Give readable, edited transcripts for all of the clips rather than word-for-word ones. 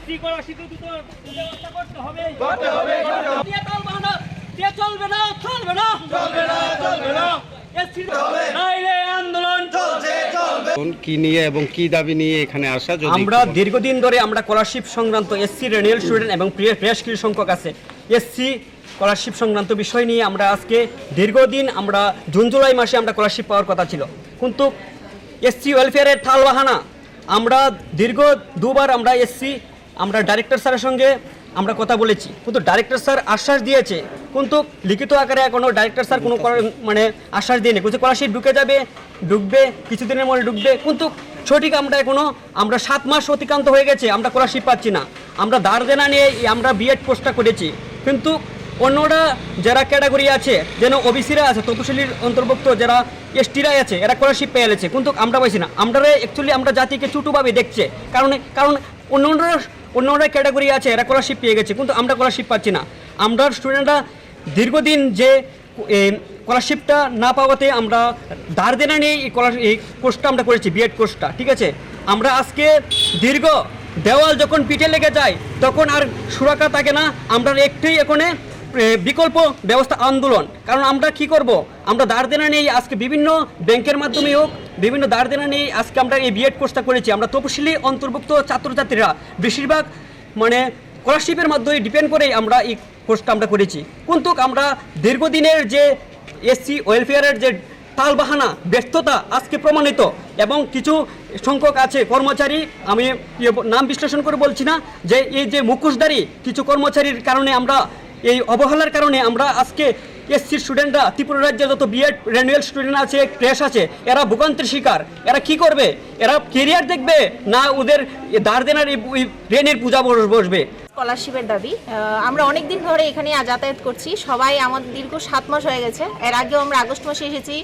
SC scholarship ব্যবস্থা করতে হবে দিয়ে তালবাহানা দিয়ে চলবে না এসসি নাইলে আন্দোলন চলছে কি নিয়ে এবং কি দাবি নিয়ে এখানে আসা? আমরা দীর্ঘদিন ধরে আমরা স্কলারশিপ সংক্রান্ত এসসি রেনিয়াল স্টুডেন্ট এবং বেশ কিছু সংখ্যক আছে এসসি স্কলারশিপ সংক্রান্ত বিষয় নিয়ে আমরা আজকে দীর্ঘদিন আমরা জুন জুলাই মাসে আমরা স্কলারশিপ পাওয়ার কথা ছিল, কিন্তু এসসি ওয়েলফেয়ারের টালবাহানা আমরা দীর্ঘ দুবার আমরা আমরা ডাইরেক্টর স্যারের সঙ্গে আমরা কথা বলেছি, কিন্তু ডাইরেক্টর স্যার আশ্বাস দিয়েছে, কিন্তু লিখিত আকারে এখনও ডাইরেক্টর স্যার কোনো মানে আশ্বাস দিয়েনি। কিছু স্কলারশিপ ঢুকবে কিছুদিনের মধ্যে ঢুকবে, কিন্তু সঠিক আমরা 7 মাস অতিক্রান্ত হয়ে গেছে, আমরা স্কলারশিপ পাচ্ছি না। আমরা ধার দেনা নিয়ে আমরা বিএড কোর্সটা করেছি, কিন্তু অন্যরা যারা ক্যাটাগরি আছে, যেন ওবিসিরা আছে, তপশিলির অন্তর্ভুক্ত যারা এসটিরা আছে, এরা স্কলারশিপ পেয়ে গেছে, কিন্তু আমরা পাইছি না। আমরা জাতিকে ছোটোভাবে দেখছে, কারণ অন্যরা ক্যাটাগরি আছে, এরা স্কলারশিপ পেয়ে গেছে, কিন্তু আমরা স্কলারশিপ পাচ্ছি না। আমরা স্টুডেন্টরা দীর্ঘদিন যে স্কলারশিপটা না পাওয়াতে আমরা ধার দেনা নিয়ে এই কোর্সটা আমরা করেছি, বিএড কোর্সটা, ঠিক আছে। আমরা আজকে দীর্ঘ দেওয়াল যখন পিঠে লেগে যায় তখন আর সুরক্ষা থাকে না, আমরা একটাই এখানে বিকল্প ব্যবস্থা আন্দোলন। কারণ আমরা কি করব, আমরা ধার দেনা নিয়ে আজকে বিভিন্ন ব্যাংকের মাধ্যমে হোক, বিভিন্ন ধার দেনা নিয়ে আজকে আমরা এই বিএড কোর্সটা করেছি। আমরা তপশিলি অন্তর্ভুক্ত ছাত্রছাত্রীরা বেশিরভাগ মানে স্কলারশিপের মাধ্যমে ডিপেন্ড করেই আমরা এই কোর্সটা আমরা করেছি, কিন্তু আমরা দীর্ঘদিনের যে এসসি ওয়েলফেয়ারের যে টালবাহানা ব্যর্থতা আজকে প্রমাণিত, এবং কিছু সংখ্যক আছে কর্মচারী, আমি নাম বিশ্লেষণ করে বলছি না, যে এই যে মুখোশধারী কিছু কর্মচারীর কারণে আমরা এই অবহেলার কারণে আমরা আজকে এসসি স্টুডেন্টরা ত্রিপুরা রাজ্যে যত বিএড রেনুয়াল স্টুডেন্ট আছে, ক্র্যাশ আছে, এরা ভোগান্তির শিকার। এরা কি করবে? এরা কেরিয়ার দেখবে না ওদের ধার দেনার ঋণের পূজা বসবে? স্কলারশিপের দাবি আমরা অনেক দিন ধরে এখানে যাতায়াত করছি, সবাই আমাদের দীর্ঘ 7 মাস হয়ে গেছে। এর আগেও আমরা আগস্ট মাসে এসেছি,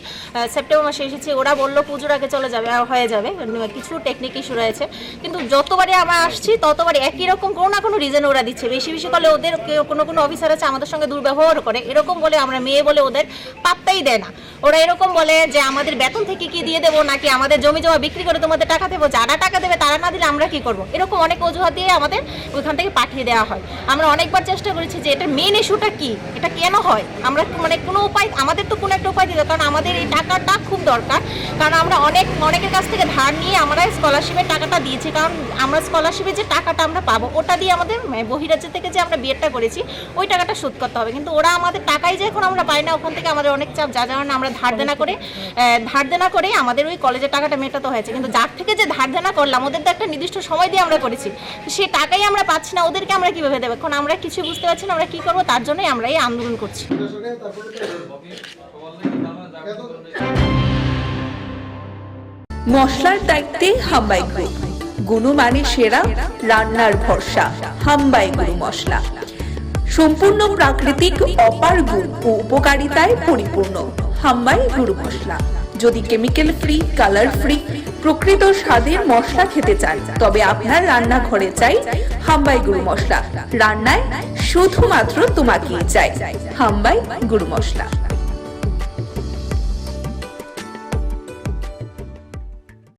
সেপ্টেম্বর মাসে এসেছি, ওরা বললো পুজোর আগে চলে যাবে, হয়ে যাবে, কিছু টেকনিক ইস্যু রয়েছে। কিন্তু যতবারই আমরা আসছি ততবারই একই রকম কোনো না কোনো রিজন ওরা দিচ্ছে। বেশি করলে ওদের কোনো অফিসার আছে আমাদের সঙ্গে দুর্ব্যবহার করে, এরকম বলে আমরা মেয়ে বলে ওদের পাত্তাই দেয় না। ওরা এরকম বলে যে আমাদের বেতন থেকে কি দিয়ে দেবো, নাকি আমাদের জমি জমা বিক্রি করে তোমাদের টাকা দেবো, যারা টাকা দেবে তারা না দিলে আমরা কি করবো, এরকম অনেক অজুহাত দিয়ে আমাদের ওইখান থেকে পাঠিয়ে দেওয়া হয়। আমরা অনেকবার চেষ্টা করেছি যে এটার মেন ইস্যুটা কি, এটা কেন হয়, আমরা কোনো উপায়, আমাদের তো কোনো একটা উপায় দিতে, কারণ আমাদের এই টাকাটা খুব দরকার। কারণ আমরা অনেকের কাছ থেকে ধার নিয়ে আমরা স্কলারশিপের টাকাটা দিয়েছি, কারণ আমরা স্কলারশিপের যে টাকাটা আমরা পাবো ওটা দিয়ে আমাদের বহিরাজ্য থেকে যে আমরা বিএডটা করেছি ওই টাকাটা শোধ করতে হবে, কিন্তু ওরা আমাদের টাকাই যে এখন আমরা পাই না, ওখান থেকে আমাদের অনেক চাপ, যার কারণে আমরা ধার দেনা করে আমাদের ওই কলেজের টাকাটা মেটাতে হয়েছে। কিন্তু যার থেকে যে ধার দেনা করলাম ওদের তো একটা নির্দিষ্ট সময় দিয়ে আমরা করেছি, সেই টাকাই আমরা পাচ্ছি না, ওদেরকে আমরা কীভাবে দেবো? এখন আমরা কিছু বুঝতে পারছি না আমরা কী করবো, তার জন্যই আমরা এই আন্দোলন করছি। মশলার দায়িত্বে হাম্বাই গ্রুপ, গুণমানে সেরা, রান্নার ভরসা হাম্বাই গুরু মশলা, সম্পূর্ণ প্রাকৃতিক, অপার গুণ ও উপকারিতায় পরিপূর্ণ হাম্বাই গুরু মশলা। যদি কেমিক্যাল ফ্রি, কালার ফ্রি, প্রকৃত স্বাদের মশলা খেতে চান তবে আপনার রান্নাঘরে চাই হাম্বাই গুরু মশলা। রান্নায় শুধুমাত্র তোমাকেই চাই হাম্বাই গুরু মশলা।